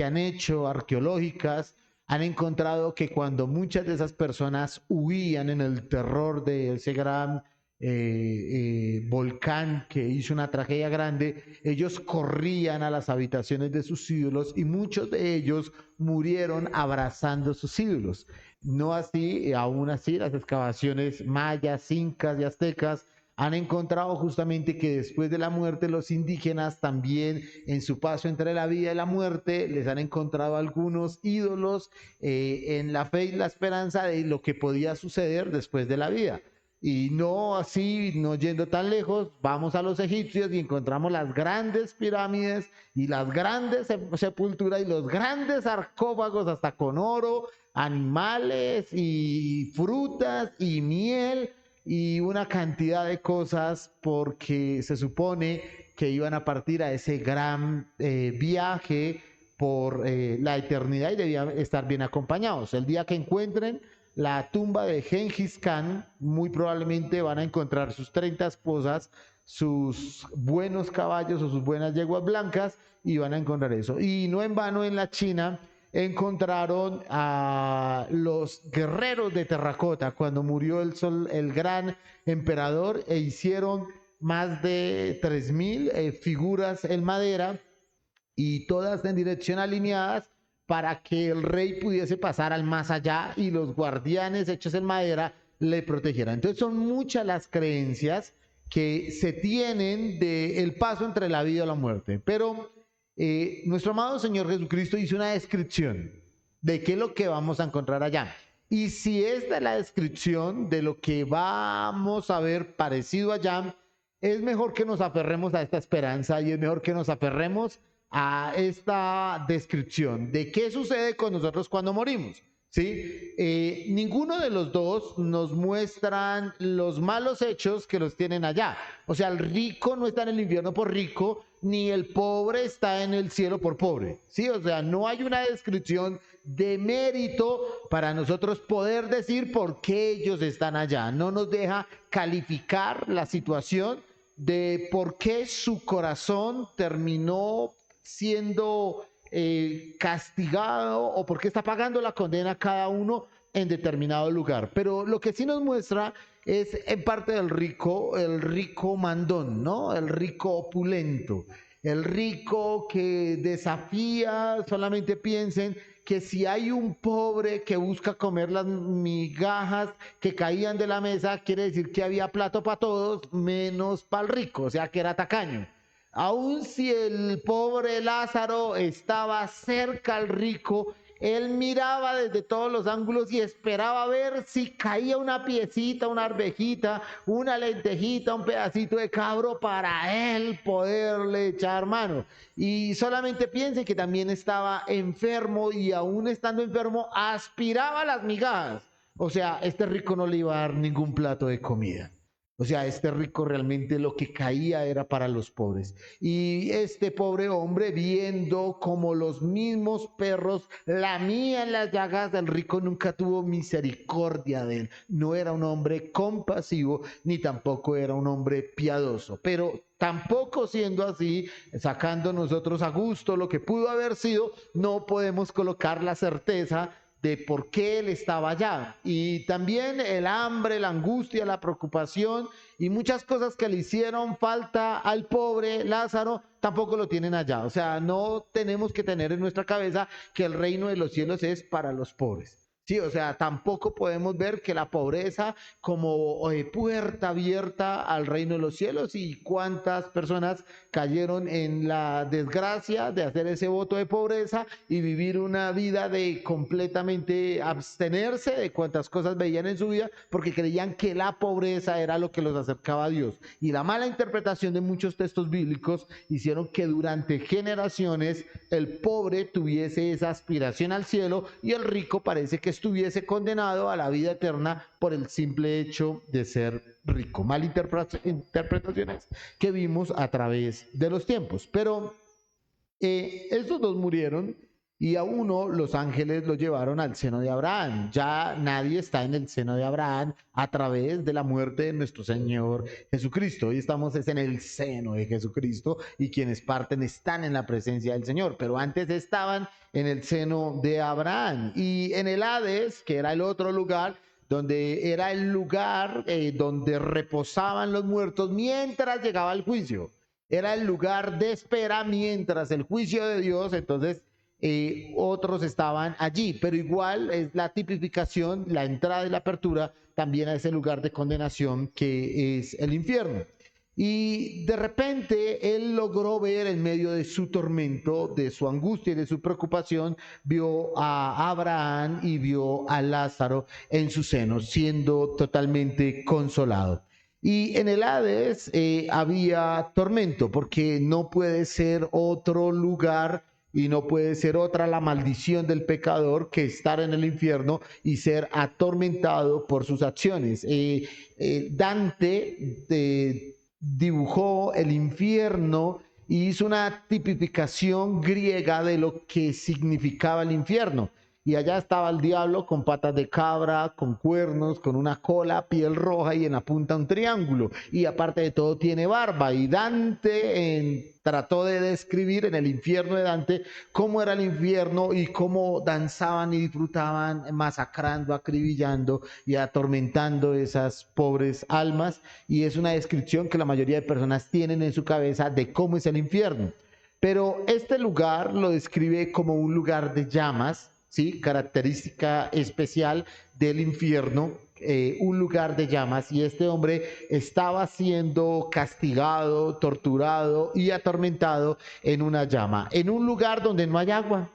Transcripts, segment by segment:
que han hecho arqueológicas han encontrado que cuando muchas de esas personas huían en el terror de ese gran volcán que hizo una tragedia grande, ellos corrían a las habitaciones de sus ídolos y muchos de ellos murieron abrazando sus ídolos. No así, aún así, las excavaciones mayas, incas y aztecas han encontrado justamente que después de la muerte los indígenas también en su paso entre la vida y la muerte les han encontrado algunos ídolos en la fe y la esperanza de lo que podía suceder después de la vida. Y no así, no yendo tan lejos, vamos a los egipcios y encontramos las grandes pirámides y las grandes sepulturas y los grandes sarcófagos hasta con oro, animales y frutas y miel y una cantidad de cosas porque se supone que iban a partir a ese gran viaje por la eternidad y debían estar bien acompañados. El día que encuentren la tumba de Gengis Khan, muy probablemente van a encontrar sus 30 esposas, sus buenos caballos o sus buenas yeguas blancas y van a encontrar eso. Y no en vano en la China encontraron a los guerreros de terracota cuando murió el gran emperador e hicieron más de 3000 figuras en madera y todas en dirección alineadas para que el rey pudiese pasar al más allá y los guardianes hechos en madera le protegieran. Entonces son muchas las creencias que se tienen del paso entre la vida y la muerte. Pero nuestro amado Señor Jesucristo hizo una descripción de qué es lo que vamos a encontrar allá. Y si esta es la descripción de lo que vamos a ver parecido allá, es mejor que nos aferremos a esta esperanza y es mejor que nos aferremos a esta descripción de qué sucede con nosotros cuando morimos. ¿Sí? Ninguno de los dos nos muestran los malos hechos que los tienen allá. O sea, el rico no está en el infierno por rico, ni el pobre está en el cielo por pobre. ¿Sí? O sea, no hay una descripción de mérito para nosotros poder decir por qué ellos están allá. No nos deja calificar la situación de por qué su corazón terminó siendo castigado o porque está pagando la condena cada uno en determinado lugar. Pero lo que sí nos muestra es en parte del rico, el rico mandón, ¿no? El rico opulento, el rico que desafía, solamente piensen que si hay un pobre que busca comer las migajas que caían de la mesa, quiere decir que había plato para todos, menos para el rico, o sea que era tacaño. Aun si el pobre Lázaro estaba cerca al rico, él miraba desde todos los ángulos y esperaba ver si caía una piecita, una arvejita, una lentejita, un pedacito de cabro para él poderle echar mano. Y solamente piensen que también estaba enfermo y aún estando enfermo aspiraba las migajas. O sea, este rico no le iba a dar ningún plato de comida. O sea, este rico realmente lo que caía era para los pobres. Y este pobre hombre, viendo como los mismos perros lamían las llagas del rico, nunca tuvo misericordia de él. No era un hombre compasivo, ni tampoco era un hombre piadoso. Pero tampoco siendo así, sacando nosotros a gusto lo que pudo haber sido, no podemos colocar la certeza de por qué él estaba allá. Y también el hambre, la angustia, la preocupación y muchas cosas que le hicieron falta al pobre Lázaro, tampoco lo tienen allá. O sea, no tenemos que tener en nuestra cabeza que el reino de los cielos es para los pobres. Sí, o sea, tampoco podemos ver que la pobreza como puerta abierta al reino de los cielos y cuántas personas cayeron en la desgracia de hacer ese voto de pobreza y vivir una vida de completamente abstenerse de cuantas cosas veían en su vida porque creían que la pobreza era lo que los acercaba a Dios. Y la mala interpretación de muchos textos bíblicos hicieron que durante generaciones el pobre tuviese esa aspiración al cielo y el rico parece que estuviese condenado a la vida eterna por el simple hecho de ser rico. Mal interpretaciones que vimos a través de los tiempos. Pero estos dos murieron y a uno los ángeles lo llevaron al seno de Abraham. Ya nadie está en el seno de Abraham a través de la muerte de nuestro Señor Jesucristo. Hoy estamos en el seno de Jesucristo y quienes parten están en la presencia del Señor, pero antes estaban en el seno de Abraham. Y en el Hades, que era el otro lugar, donde era el lugar donde reposaban los muertos mientras llegaba el juicio. Era el lugar de espera mientras el juicio de Dios. Entonces otros estaban allí, pero igual es la tipificación, la entrada y la apertura también a ese lugar de condenación que es el infierno. Y de repente él logró ver en medio de su tormento, de su angustia y de su preocupación, vio a Abraham y vio a Lázaro en su seno, siendo totalmente consolado. Y en el Hades había tormento, porque no puede ser otro lugar y no puede ser otra la maldición del pecador que estar en el infierno y ser atormentado por sus acciones. Dante dibujó el infierno y hizo una tipificación griega de lo que significaba el infierno. Y allá estaba el diablo con patas de cabra, con cuernos, con una cola, piel roja y en la punta un triángulo. Y aparte de todo tiene barba. Y Dante trató de describir en el infierno de Dante cómo era el infierno y cómo danzaban y disfrutaban masacrando, acribillando y atormentando esas pobres almas. Y es una descripción que la mayoría de personas tienen en su cabeza de cómo es el infierno. Pero este lugar lo describe como un lugar de llamas, ¿sí? Característica especial del infierno, un lugar de llamas, y este hombre estaba siendo castigado, torturado y atormentado en una llama, en un lugar donde no hay agua,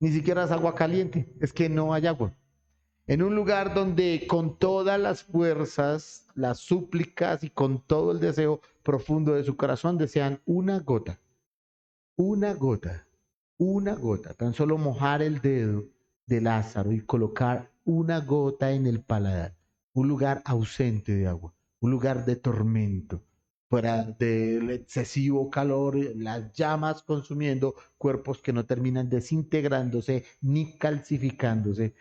ni siquiera es agua caliente, es que no hay agua. En un lugar donde con todas las fuerzas, las súplicas y con todo el deseo profundo de su corazón desean una gota, una gota, tan solo mojar el dedo de Lázaro y colocar una gota en el paladar, un lugar ausente de agua, un lugar de tormento, fuera del excesivo calor, las llamas consumiendo cuerpos que no terminan desintegrándose ni calcificándose,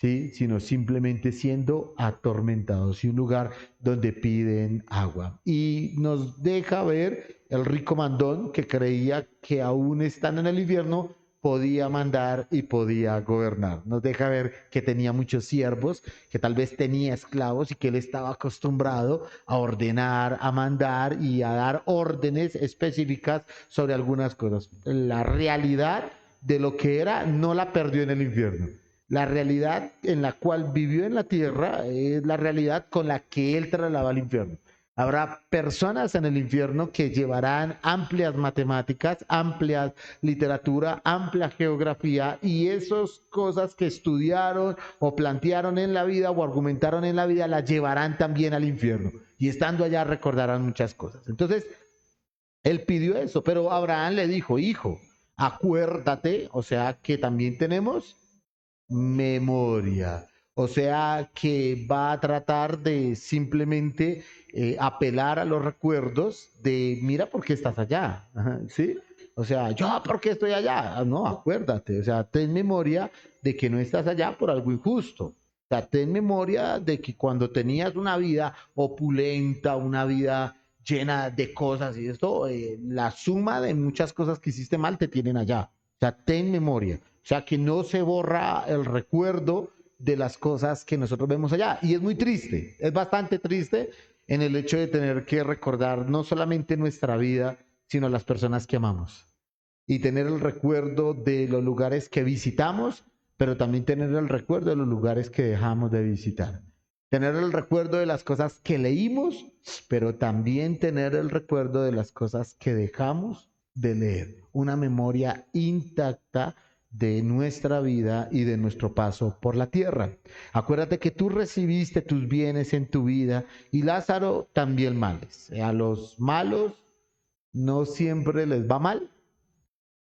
¿sí? Sino simplemente siendo atormentados y un lugar donde piden agua. Y nos deja ver el rico mandón que creía que aún estando en el infierno podía mandar y podía gobernar. Nos deja ver que tenía muchos siervos, que tal vez tenía esclavos y que él estaba acostumbrado a ordenar, a mandar y a dar órdenes específicas sobre algunas cosas. La realidad de lo que era no la perdió en el infierno. La realidad en la cual vivió en la tierra es la realidad con la que él trasladaba al infierno. Habrá personas en el infierno que llevarán amplias matemáticas, amplia literatura, amplia geografía y esas cosas que estudiaron o plantearon en la vida o argumentaron en la vida las llevarán también al infierno y estando allá recordarán muchas cosas. Entonces, él pidió eso, pero Abraham le dijo, hijo, acuérdate, o sea que también tenemos memoria. O sea que va a tratar de simplemente apelar a los recuerdos de, mira por qué estás allá, ¿sí? O sea, yo por qué estoy allá, no, acuérdate, o sea, ten memoria de que no estás allá por algo injusto. O sea, ten memoria de que cuando tenías una vida opulenta, una vida llena de cosas y esto, la suma de muchas cosas que hiciste mal te tienen allá. O sea, ten memoria. O sea, que no se borra el recuerdo de las cosas que nosotros vemos allá. Y es muy triste, es bastante triste en el hecho de tener que recordar no solamente nuestra vida, sino las personas que amamos. Y tener el recuerdo de los lugares que visitamos, pero también tener el recuerdo de los lugares que dejamos de visitar. Tener el recuerdo de las cosas que leímos, pero también tener el recuerdo de las cosas que dejamos de leer. Una memoria intacta de nuestra vida y de nuestro paso por la tierra. Acuérdate que tú recibiste tus bienes en tu vida y Lázaro también males. A los malos no siempre les va mal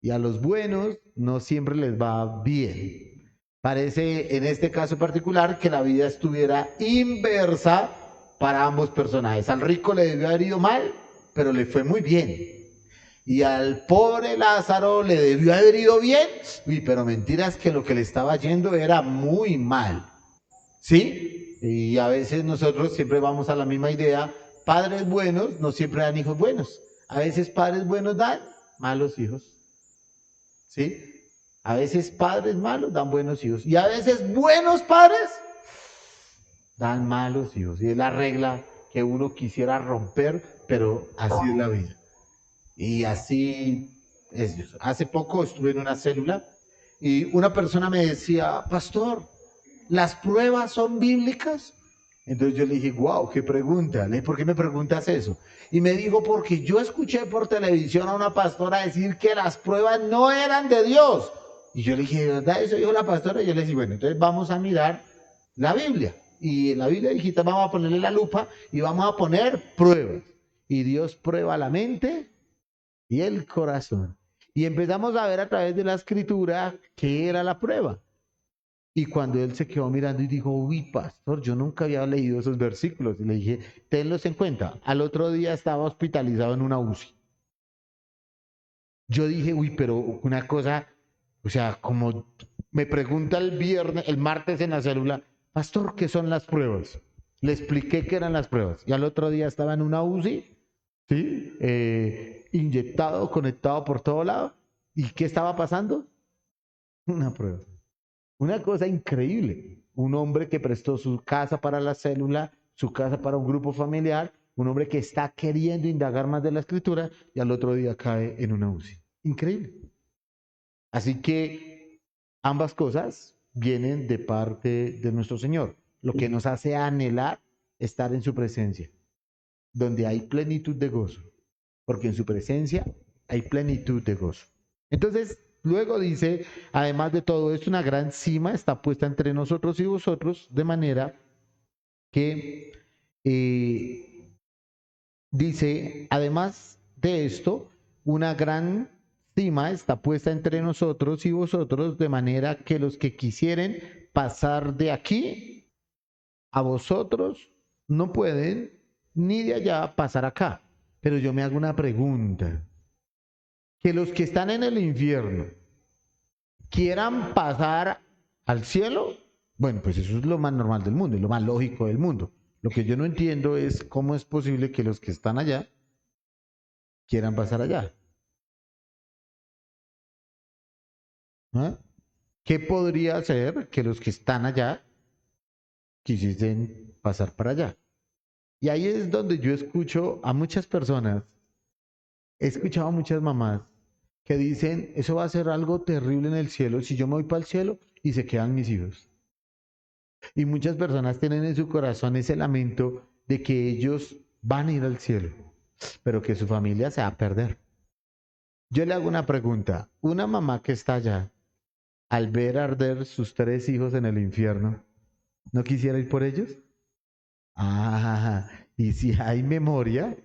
y a los buenos no siempre les va bien. Parece en este caso particular que la vida estuviera inversa para ambos personajes. Al rico le debió haber ido mal, pero le fue muy bien. Y al pobre Lázaro le debió haber ido bien. Uy, pero mentiras que lo que le estaba yendo era muy mal. ¿Sí? Y a veces nosotros siempre vamos a la misma idea. Padres buenos no siempre dan hijos buenos. A veces padres buenos dan malos hijos. ¿Sí? A veces padres malos dan buenos hijos. Y a veces buenos padres dan malos hijos. Y es la regla que uno quisiera romper, pero así es la vida. Y así es Dios. Hace poco estuve en una célula y una persona me decía, pastor, ¿las pruebas son bíblicas? Entonces yo le dije, wow, qué pregunta. Le dije, ¿por qué me preguntas eso? Y me dijo, porque yo escuché por televisión a una pastora decir que las pruebas no eran de Dios. Y yo le dije, ¿de verdad eso dijo la pastora? Y yo le dije, bueno, entonces vamos a mirar la Biblia. Y en la Biblia dijiste, vamos a ponerle la lupa y vamos a poner pruebas. Y Dios prueba la mente y el corazón. Y empezamos a ver a través de la escritura qué era la prueba. Y cuando él se quedó mirando y dijo, uy, pastor, yo nunca había leído esos versículos. Y le dije, tenlos en cuenta. Al otro día estaba hospitalizado en una UCI. Yo dije, uy, pero una cosa, o sea, como me pregunta el viernes, el martes en la célula, pastor, ¿qué son las pruebas? Le expliqué qué eran las pruebas. Y al otro día estaba en una UCI, ¿sí? Inyectado, conectado por todo lado. ¿Y qué estaba pasando? Una prueba. Una cosa increíble. Un hombre que prestó su casa para la célula, su casa para un grupo familiar, un hombre que está queriendo indagar más de la escritura y al otro día cae en una UCI. Increíble. Así que ambas cosas vienen de parte de nuestro Señor, lo que nos hace anhelar estar en su presencia, donde hay plenitud de gozo, porque en su presencia hay plenitud de gozo. Entonces, luego dice, además de todo esto, una gran cima está puesta entre nosotros y vosotros, de manera que dice, además de esto, una gran cima está puesta entre nosotros y vosotros, de manera que los que quisieren pasar de aquí a vosotros no pueden, ni de allá pasar acá. Pero yo me hago una pregunta, que los que están en el infierno quieran pasar al cielo, bueno, pues eso es lo más normal del mundo, es lo más lógico del mundo. Lo que yo no entiendo es cómo es posible que los que están allá quieran pasar allá. ¿Ah? ¿Qué podría hacer que los que están allá quisiesen pasar para allá? Y ahí es donde yo escucho a muchas personas, he escuchado a muchas mamás que dicen, eso va a ser algo terrible en el cielo si yo me voy para el cielo y se quedan mis hijos. Y muchas personas tienen en su corazón ese lamento de que ellos van a ir al cielo, pero que su familia se va a perder. Yo le hago una pregunta. Una mamá que está allá, al ver arder sus tres hijos en el infierno, ¿no quisiera ir por ellos? Ah, y si hay memoria,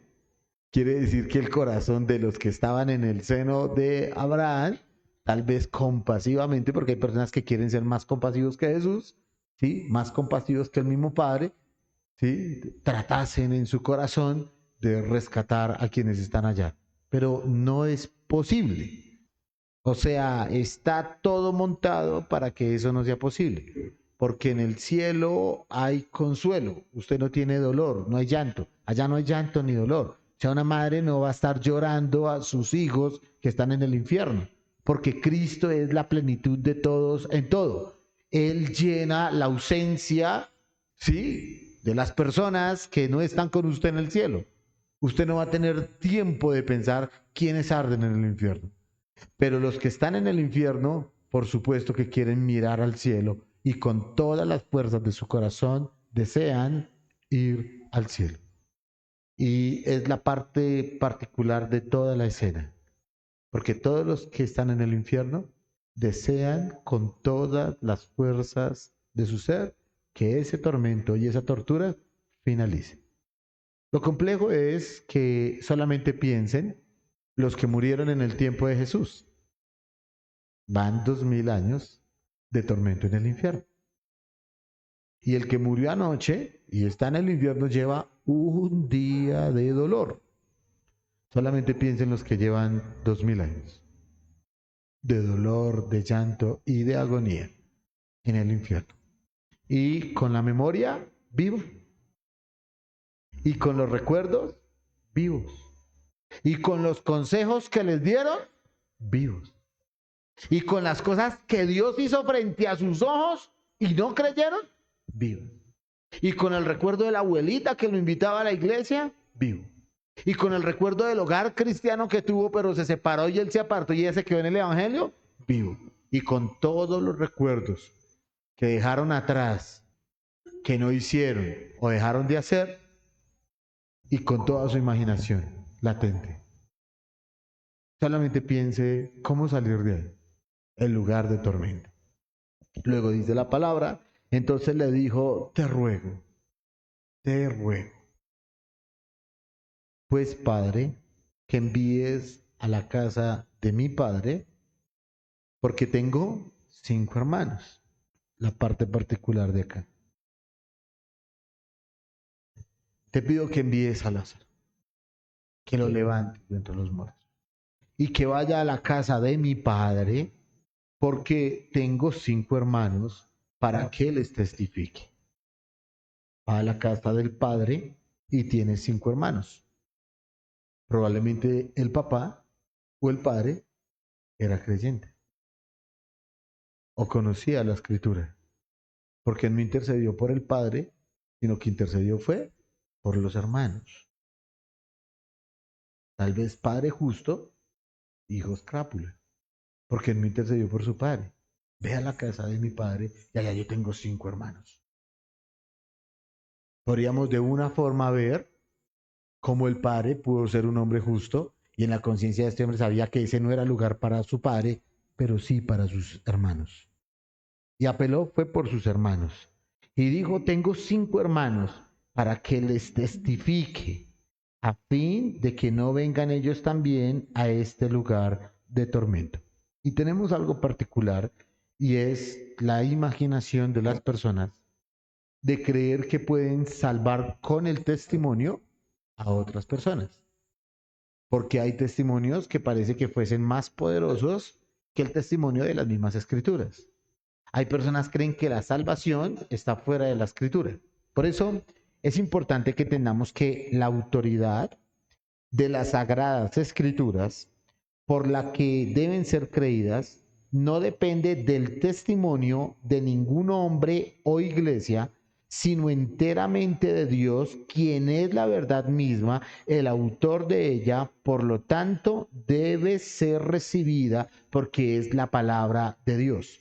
quiere decir que el corazón de los que estaban en el seno de Abraham, tal vez compasivamente, porque hay personas que quieren ser más compasivos que Jesús, ¿sí? Más compasivos que el mismo Padre, ¿sí? Tratasen en su corazón de rescatar a quienes están allá. Pero no es posible. O sea, está todo montado para que eso no sea posible. Porque en el cielo hay consuelo. Usted no tiene dolor, no hay llanto. Allá no hay llanto ni dolor. O sea, una madre no va a estar llorando a sus hijos que están en el infierno. Porque Cristo es la plenitud de todos en todo. Él llena la ausencia, ¿sí? De las personas que no están con usted en el cielo. Usted no va a tener tiempo de pensar quiénes arden en el infierno. Pero los que están en el infierno, por supuesto que quieren mirar al cielo y con todas las fuerzas de su corazón desean ir al cielo. Y es la parte particular de toda la escena, porque todos los que están en el infierno desean con todas las fuerzas de su ser que ese tormento y esa tortura finalice. Lo complejo es que solamente piensen los que murieron en el tiempo de Jesús. Van 2000 años de tormento en el infierno. Y el que murió anoche y está en el infierno lleva un día de dolor. Solamente piensen en los que llevan 2000 años de dolor, de llanto y de agonía en el infierno. Y con la memoria viva. Y con los recuerdos vivos. Y con los consejos que les dieron vivos. Y con las cosas que Dios hizo frente a sus ojos y no creyeron vivos. Y con el recuerdo de la abuelita que lo invitaba a la iglesia vivo. Y con el recuerdo del hogar cristiano que tuvo, pero se separó y él se apartó y ella se quedó en el evangelio, vivo. Y con todos los recuerdos que dejaron atrás, que no hicieron o dejaron de hacer, y con toda su imaginación latente. Solamente piense cómo salir de ahí, el lugar de tormento. Luego dice la palabra, entonces le dijo, te ruego, pues Padre, que envíes a la casa de mi padre, porque tengo 5 hermanos. La parte particular de acá. Te pido que envíes a Lázaro, que lo levante de entre los muertos, y que vaya a la casa de mi padre, porque tengo 5 hermanos, para que les testifique. Va a la casa del padre y tiene 5 hermanos. Probablemente el papá o el padre era creyente o conocía la escritura, porque no intercedió por el padre, sino que intercedió fue por los hermanos. Tal vez padre justo, hijo escrápula, porque no intercedió por su padre. Ve a la casa de mi padre y allá yo tengo 5 hermanos. Podríamos de una forma ver cómo el padre pudo ser un hombre justo y en la conciencia de este hombre sabía que ese no era lugar para su padre, pero sí para sus hermanos. Y apeló fue por sus hermanos. Y dijo, tengo 5 hermanos para que les testifique, a fin de que no vengan ellos también a este lugar de tormento. Y tenemos algo particular y es la imaginación de las personas de creer que pueden salvar con el testimonio a otras personas. Porque hay testimonios que parece que fuesen más poderosos que el testimonio de las mismas escrituras. Hay personas que creen que la salvación está fuera de la escritura. Por eso es importante que entendamos que la autoridad de las sagradas escrituras por la que deben ser creídas no depende del testimonio de ningún hombre o iglesia, sino enteramente de Dios, quien es la verdad misma, el autor de ella, por lo tanto debe ser recibida porque es la palabra de Dios.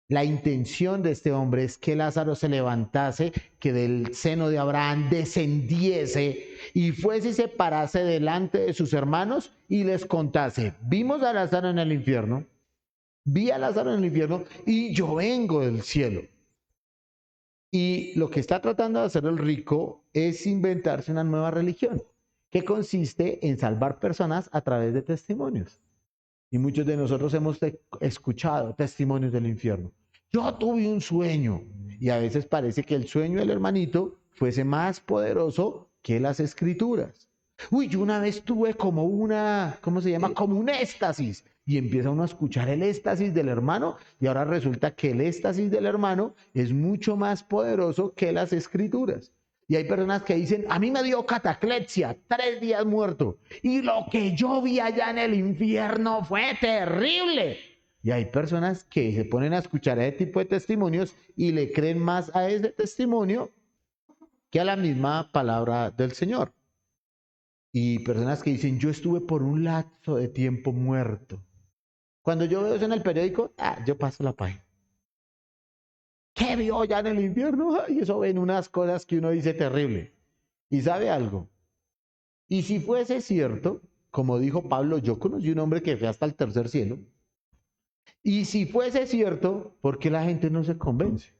La intención de este hombre es que Lázaro se levantase, que del seno de Abraham descendiese y fuese y se parase delante de sus hermanos y les contase, vimos a Lázaro en el infierno, vi a Lázaro en el infierno y yo vengo del cielo. Y lo que está tratando de hacer el rico es inventarse una nueva religión que consiste en salvar personas a través de testimonios. Y muchos de nosotros hemos escuchado testimonios del infierno. Yo tuve un sueño y a veces parece que el sueño del hermanito fuese más poderoso que las escrituras. Uy, yo una vez tuve como una, ¿cómo se llama? Como un éxtasis. Y empieza uno a escuchar el éxtasis del hermano y ahora resulta que el éxtasis del hermano es mucho más poderoso que las escrituras. Y hay personas que dicen, a mí me dio cataclepsia, 3 días muerto. Y lo que yo vi allá en el infierno fue terrible. Y hay personas que se ponen a escuchar ese tipo de testimonios y le creen más a ese testimonio que a la misma palabra del Señor. Y personas que dicen, yo estuve por un lapso de tiempo muerto. Cuando yo veo eso en el periódico, yo paso la página. ¿Qué vio ya en el infierno? Y eso ven unas cosas que uno dice terrible. ¿Y sabe algo? Y si fuese cierto, como dijo Pablo, yo conocí un hombre que fue hasta el tercer cielo. Y si fuese cierto, ¿por qué la gente no se convence?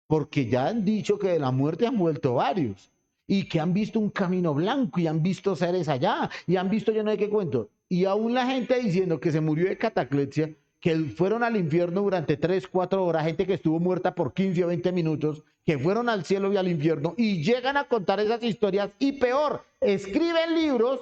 Porque ya han dicho que de la muerte han vuelto varios. Y que han visto un camino blanco y han visto seres allá. Y han visto yo no sé qué cuento. Y aún la gente diciendo que se murió de cataclepsia, que fueron al infierno durante 3, 4 horas, gente que estuvo muerta por 15 o 20 minutos, que fueron al cielo y al infierno y llegan a contar esas historias y peor, escriben libros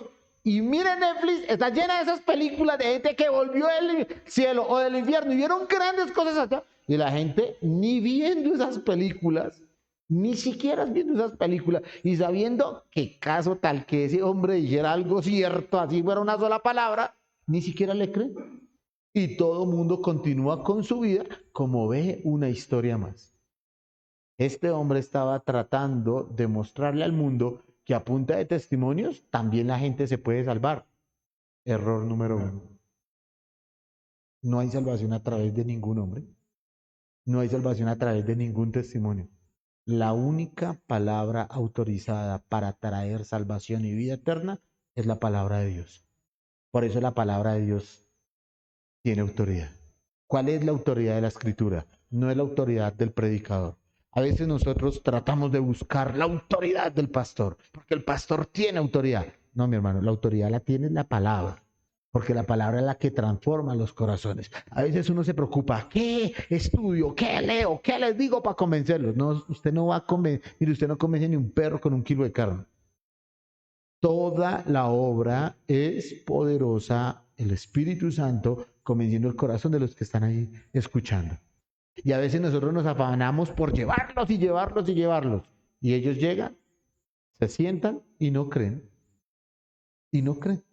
Y miren, Netflix está llena de esas películas de gente que volvió del cielo o del infierno y vieron grandes cosas allá. Y la gente ni viendo esas películas, ni siquiera viendo esas películas y sabiendo que caso tal que ese hombre dijera algo cierto, así fuera una sola palabra, ni siquiera le creen. Y todo el mundo continúa con su vida como ve una historia más. Este hombre estaba tratando de mostrarle al mundo que a punta de testimonios también la gente se puede salvar. Error número 1. No hay salvación a través de ningún hombre. No hay salvación a través de ningún testimonio. La única palabra autorizada para traer salvación y vida eterna es la palabra de Dios. Por eso la palabra de Dios tiene autoridad. ¿Cuál es la autoridad de la escritura? No es la autoridad del predicador. A veces nosotros tratamos de buscar la autoridad del pastor, porque el pastor tiene autoridad. No, mi hermano, la autoridad la tiene la palabra, porque la palabra es la que transforma los corazones. A veces uno se preocupa, ¿qué estudio? ¿Qué leo? ¿Qué les digo para convencerlos? No, usted no va a convencer, mire, usted no convence ni un perro con 1 kilo de carne. Toda la obra es poderosa, el Espíritu Santo convenciendo el corazón de los que están ahí escuchando. Y a veces nosotros nos afanamos por llevarlos y llevarlos y llevarlos. Y ellos llegan, se sientan y no creen. Y no creen.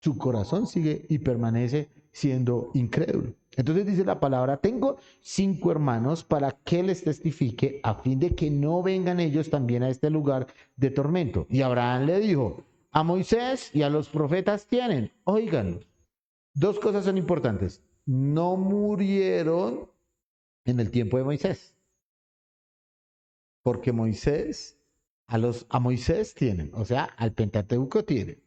Su corazón sigue y permanece siendo incrédulo. Entonces dice la palabra, tengo 5 hermanos para que les testifique a fin de que no vengan ellos también a este lugar de tormento. Y Abraham le dijo, a Moisés y a los profetas tienen, óiganlos. 2 cosas son importantes. No murieron en el tiempo de Moisés. Porque a Moisés tienen, o sea, al Pentateuco tienen.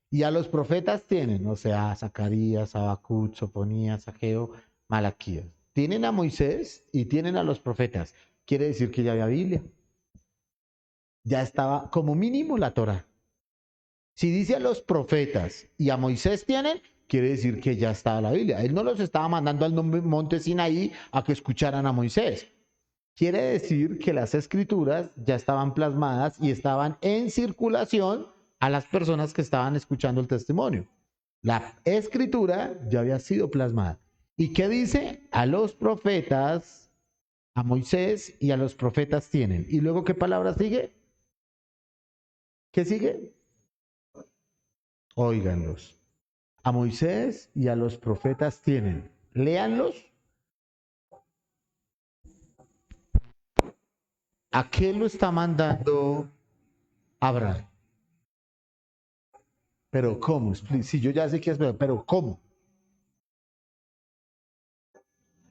Y a los profetas tienen, o sea, Zacarías, Habacuc, Sofonías, Ageo, Malaquías. Tienen a Moisés y tienen a los profetas. Quiere decir que ya había Biblia. Ya estaba como mínimo la Torá. Si dice a los profetas y a Moisés tienen, quiere decir que ya estaba la Biblia. Él no los estaba mandando al monte Sinaí a que escucharan a Moisés. Quiere decir que las escrituras ya estaban plasmadas y estaban en circulación a las personas que estaban escuchando el testimonio. La escritura ya había sido plasmada. ¿Y qué dice? A los profetas, a Moisés y a los profetas tienen. ¿Y luego qué palabra sigue? ¿Qué sigue? Óiganlos. A Moisés y a los profetas tienen. Léanlos. ¿A qué lo está mandando Abraham? Pero ¿cómo? Si yo ya sé que es, pero ¿cómo?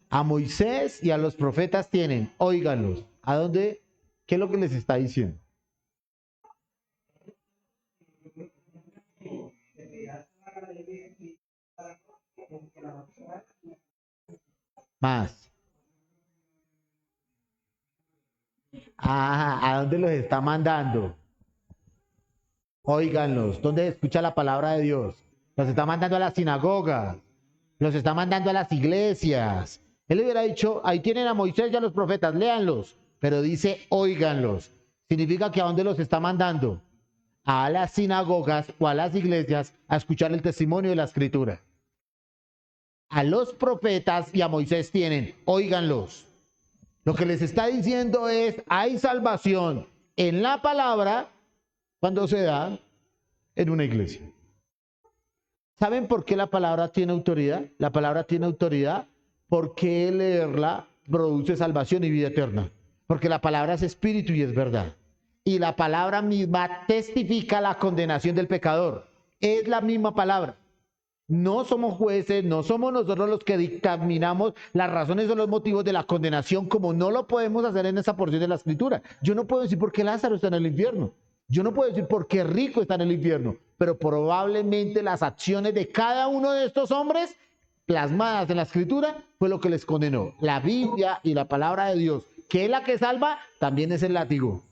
A Moisés y a los profetas tienen, óiganlos. ¿A dónde? ¿Qué es lo que les está diciendo? Más. ¿A dónde los está mandando? Óiganlos. ¿Dónde se escucha la palabra de Dios? Los está mandando a las sinagogas. Los está mandando a las iglesias. Él le hubiera dicho, ahí tienen a Moisés y a los profetas, léanlos. Pero dice, óiganlos. Significa que a dónde los está mandando? A las sinagogas o a las iglesias a escuchar el testimonio de la escritura. A los profetas y a Moisés tienen, óiganlos. Lo que les está diciendo es, hay salvación en la palabra cuando se da en una iglesia. ¿Saben por qué la palabra tiene autoridad? La palabra tiene autoridad porque leerla produce salvación y vida eterna. Porque la palabra es espíritu y es verdad. Y la palabra misma testifica la condenación del pecador. Es la misma palabra. No somos jueces, no somos nosotros los que dictaminamos las razones o los motivos de la condenación, como no lo podemos hacer en esa porción de la escritura. Yo no puedo decir por qué Lázaro está en el infierno. Yo no puedo decir por qué Rico está en el infierno, pero probablemente las acciones de cada uno de estos hombres plasmadas en la escritura fue lo que les condenó. La Biblia y la palabra de Dios, que es la que salva, también es el látigo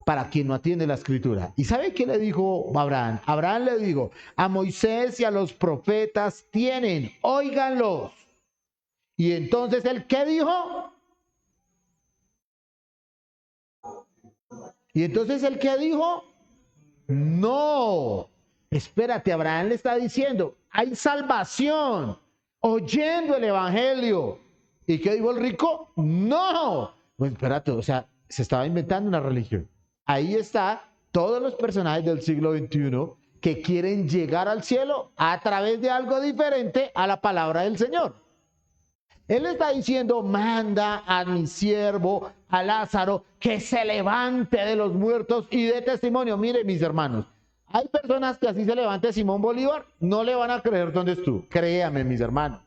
para quien no atiende la escritura. ¿Y sabe qué le dijo Abraham? Abraham le dijo, a Moisés y a los profetas tienen, óiganlos. Y entonces ¿el qué dijo? Y entonces ¿el qué dijo? No. Espérate, Abraham le está diciendo, hay salvación, oyendo el evangelio. ¿Y qué dijo el rico? No. Pues espérate, o sea, se estaba inventando una religión. Ahí está todos los personajes del siglo XXI que quieren llegar al cielo a través de algo diferente a la palabra del Señor. Él está diciendo, manda a mi siervo, a Lázaro, que se levante de los muertos y dé testimonio. Mire, mis hermanos, hay personas que así se levante Simón Bolívar, no le van a creer dónde estuvo. Créame, mis hermanos.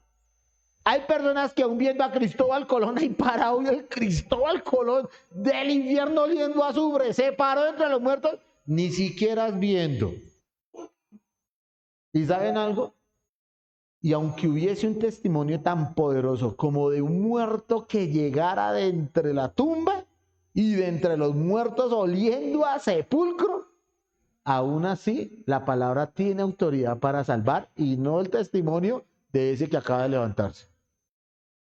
Hay personas que aún viendo a Cristóbal Colón ahí parado, y el Cristóbal Colón del infierno oliendo a azufre, se paró entre los muertos, ni siquiera viendo. ¿Y saben algo? Y aunque hubiese un testimonio tan poderoso como de un muerto que llegara de entre la tumba y de entre los muertos oliendo a sepulcro, aún así la palabra tiene autoridad para salvar y no el testimonio de ese que acaba de levantarse.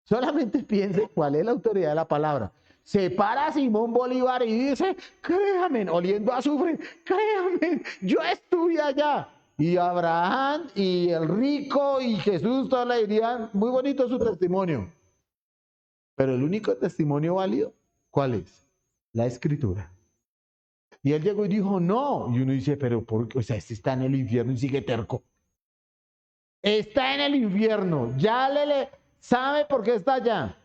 Solamente piense cuál es la autoridad de la palabra. Se para Simón Bolívar y dice, créame, oliendo a azufre, créame, yo estuve allá. Y Abraham y el rico y Jesús todos le dirían, muy bonito su testimonio. Pero el único testimonio válido, ¿cuál es? La escritura. Y él llegó y dijo, no. Y uno dice, pero ¿por qué? O sea, este está en el infierno y sigue terco. Está en el infierno, ya sabe por qué está allá.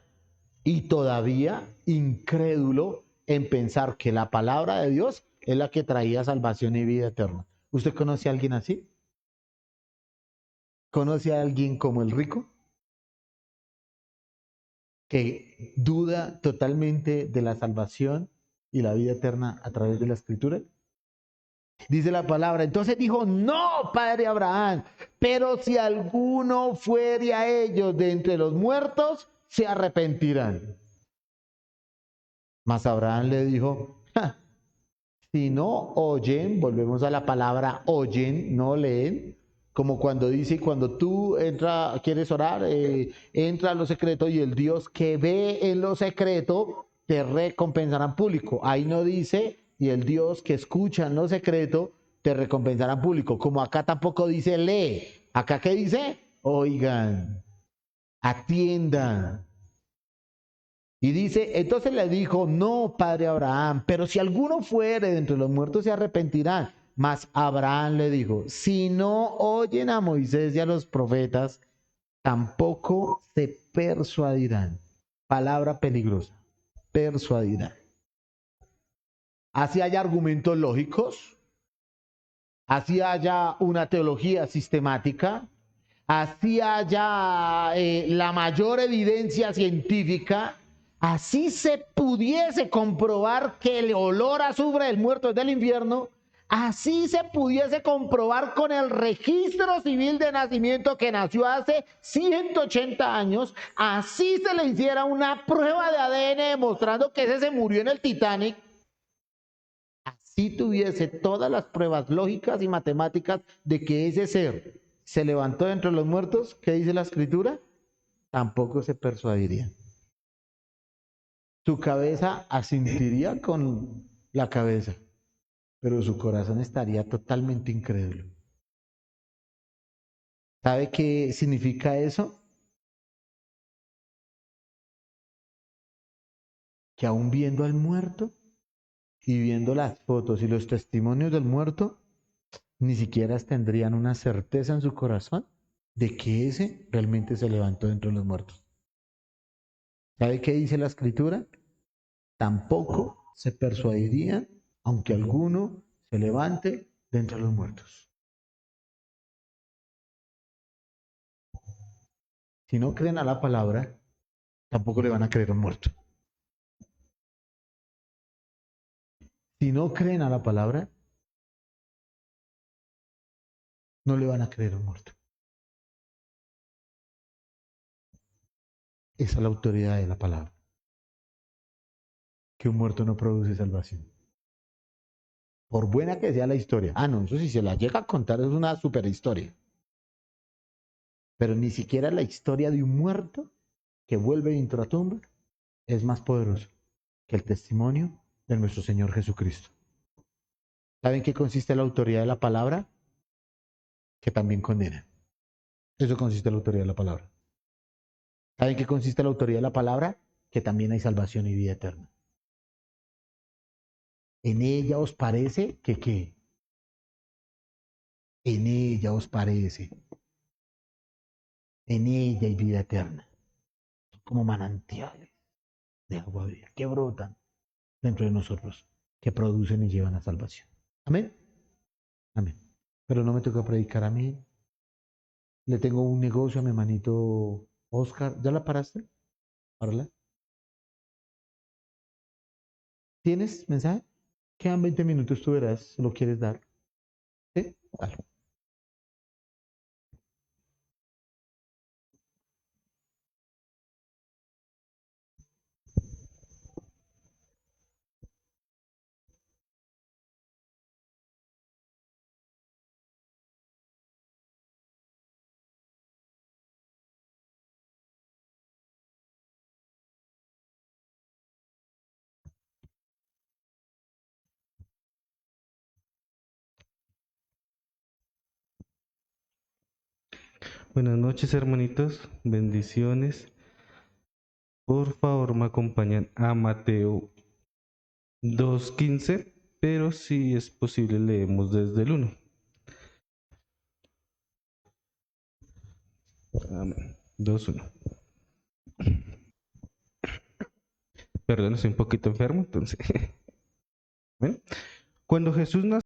Y todavía incrédulo en pensar que la palabra de Dios es la que traía salvación y vida eterna. ¿Usted conoce a alguien así? ¿Conoce a alguien como el rico? Que duda totalmente de la salvación y la vida eterna a través de la escritura. Dice la palabra, entonces dijo, no, padre Abraham, pero si alguno fuere a ellos de entre los muertos, se arrepentirán. Mas Abraham le dijo, si no oyen, volvemos a la palabra oyen, no leen, como cuando dice, cuando tú quieres orar, entra a lo secreto y el Dios que ve en lo secreto te recompensará en público. Ahí no dice, y el Dios que escucha en lo secreto te recompensará en público. Como acá tampoco dice lee. Acá ¿qué dice? Oigan, atiendan. Y dice, entonces le dijo, no, padre Abraham, pero si alguno fuere de entre los muertos se arrepentirán. Mas Abraham le dijo, si no oyen a Moisés y a los profetas, tampoco se persuadirán. Palabra peligrosa, persuadirán. Así hay argumentos lógicos, así haya una teología sistemática, así haya la mayor evidencia científica, así se pudiese comprobar que el olor a azufre del muerto es del infierno, así se pudiese comprobar con el registro civil de nacimiento que nació hace 180 años, así se le hiciera una prueba de ADN demostrando que ese se murió en el Titanic, así tuviese todas las pruebas lógicas y matemáticas de que ese ser se levantó de entre los muertos, ¿qué dice la escritura? Tampoco se persuadiría. Su cabeza asentiría con la cabeza, pero su corazón estaría totalmente incrédulo. ¿Sabe qué significa eso? Que aún viendo al muerto y viendo las fotos y los testimonios del muerto, ni siquiera tendrían una certeza en su corazón de que ese realmente se levantó de entre los muertos. ¿Sabe qué dice la escritura? Tampoco se persuadirían aunque alguno se levante de entre los muertos. Si no creen a la palabra, tampoco le van a creer a un muerto. Si no creen a la palabra, no le van a creer a un muerto. Esa es la autoridad de la palabra. Que un muerto no produce salvación. Por buena que sea la historia. Ah, no, eso si se la llega a contar es una super historia. Pero ni siquiera la historia de un muerto que vuelve de ultratumba es más poderoso que el testimonio de nuestro Señor Jesucristo. ¿Saben qué consiste la autoridad de la palabra? que también condenan. Eso consiste en la autoridad de la palabra. ¿Saben qué consiste la autoridad de la palabra? Que también hay salvación y vida eterna. En ella os parece que qué. En ella os parece. En ella hay vida eterna. Como manantiales de agua viva que brotan dentro de nosotros, que producen y llevan a salvación. Amén. Amén. Pero no me toca predicar a mí. Le tengo un negocio a mi hermanito Oscar. ¿Ya la paraste? Párala. ¿Tienes mensaje? Quedan 20 minutos, tú verás. ¿Lo quieres dar? ¿Sí? Dale. Buenas noches, hermanitos. Bendiciones. Por favor, me acompañan a Mateo 2:15, pero si es posible leemos desde el 1. Amén. 2:1. Perdón, estoy un poquito enfermo, entonces. ¿Ven? Cuando Jesús nació,